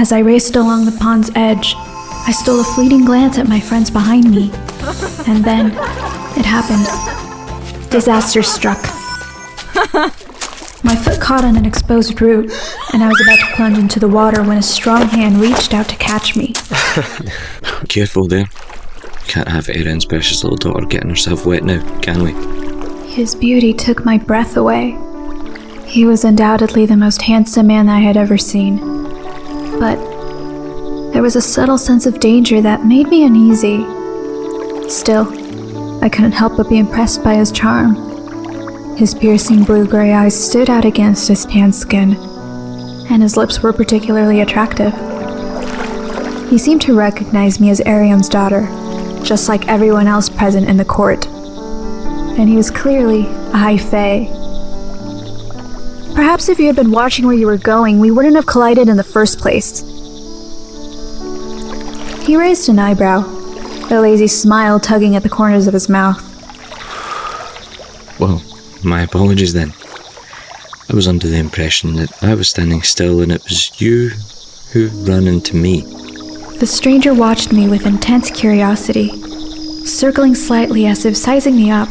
As I raced along the pond's edge, I stole a fleeting glance at my friends behind me. And then, it happened. Disaster struck. My foot caught on an exposed root, and I was about to plunge into the water when a strong hand reached out to catch me. Careful there. Can't have Aerin's precious little daughter getting herself wet now, can we? His beauty took my breath away. He was undoubtedly the most handsome man I had ever seen. But there was a subtle sense of danger that made me uneasy. Still, I couldn't help but be impressed by his charm. His piercing blue-gray eyes stood out against his tan skin, and his lips were particularly attractive. He seemed to recognize me as Aerin's daughter, just like everyone else present in the court. And he was clearly a high fae. Perhaps if you had been watching where you were going, we wouldn't have collided in the first place. He raised an eyebrow, a lazy smile tugging at the corners of his mouth. Well, my apologies then. I was under the impression that I was standing still and it was you who ran into me. The stranger watched me with intense curiosity, circling slightly as if sizing me up.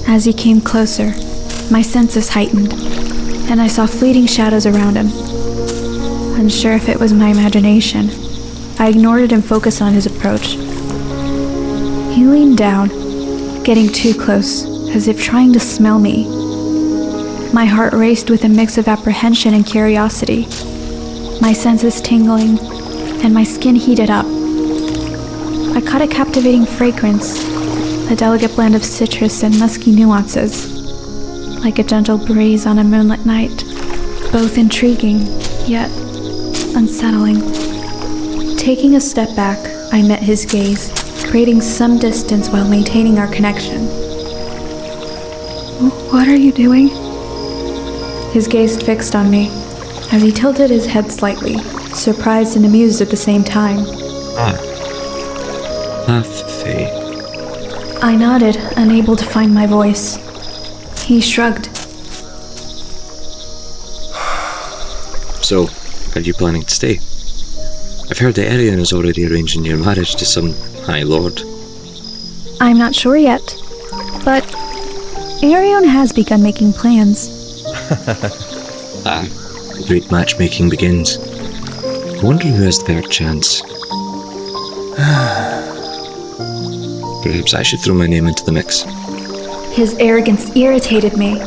As he came closer, my senses heightened, and I saw fleeting shadows around him. Unsure if it was my imagination, I ignored it and focused on his approach. He leaned down, getting too close, as if trying to smell me. My heart raced with a mix of apprehension and curiosity, my senses tingling, and my skin heated up. I caught a captivating fragrance, a delicate blend of citrus and musky nuances, like a gentle breeze on a moonlit night, both intriguing, yet unsettling. Taking a step back, I met his gaze, creating some distance while maintaining our connection. What are you doing? His gaze fixed on me, as he tilted his head slightly, surprised and amused at the same time. Half fae. I nodded, unable to find my voice. He shrugged. So, are you planning to stay? I've heard that Aerin is already arranging your marriage to some High Lord. I'm not sure yet, but Aerin has begun making plans. Great matchmaking begins. I wonder who has the better chance. Perhaps I should throw my name into the mix. His arrogance irritated me.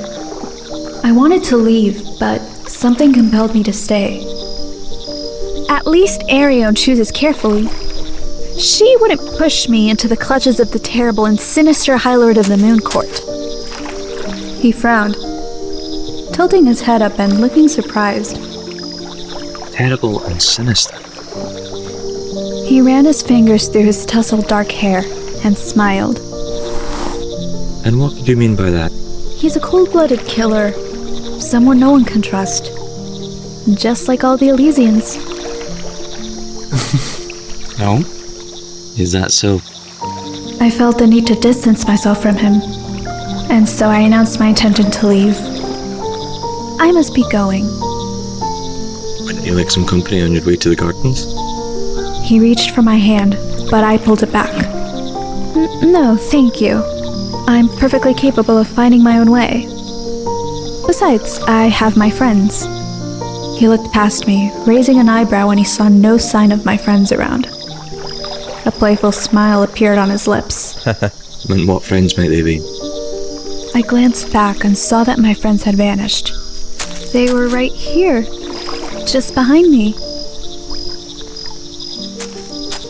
I wanted to leave, but something compelled me to stay. At least Aerin chooses carefully. She wouldn't push me into the clutches of the terrible and sinister High Lord of the Moon Court. He frowned, tilting his head up and looking surprised. Terrible and sinister. He ran his fingers through his tousled dark hair and smiled. And what do you mean by that? He's a cold-blooded killer, someone no one can trust. Just like all the Elysians. No? Is that so? I felt the need to distance myself from him, and so I announced my intention to leave. I must be going. Wouldn't you like some company on your way to the gardens? He reached for my hand, but I pulled it back. No, thank you. I'm perfectly capable of finding my own way. Besides, I have my friends. He looked past me, raising an eyebrow when he saw no sign of my friends around. A playful smile appeared on his lips. And what friends might they be? I glanced back and saw that my friends had vanished. They were right here, just behind me.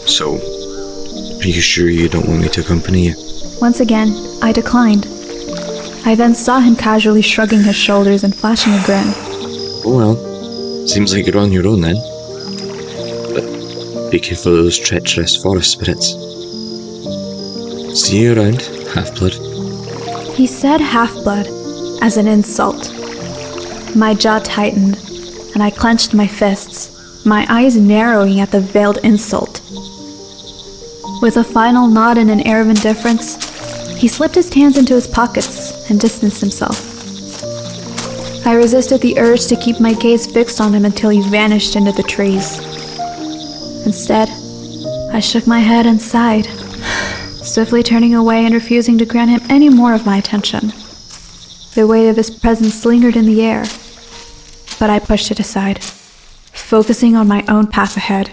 So, are you sure you don't want me to accompany you? Once again, I declined. I then saw him casually shrugging his shoulders and flashing a grin. Oh well, seems like you're on your own then. But be careful of those treacherous forest spirits. See you around, half-blood. He said half-blood as an insult. My jaw tightened, and I clenched my fists, my eyes narrowing at the veiled insult. With a final nod and an air of indifference, he slipped his hands into his pockets and distanced himself. I resisted the urge to keep my gaze fixed on him until he vanished into the trees. Instead, I shook my head and sighed, swiftly turning away and refusing to grant him any more of my attention. The weight of his presence lingered in the air, but I pushed it aside, focusing on my own path ahead.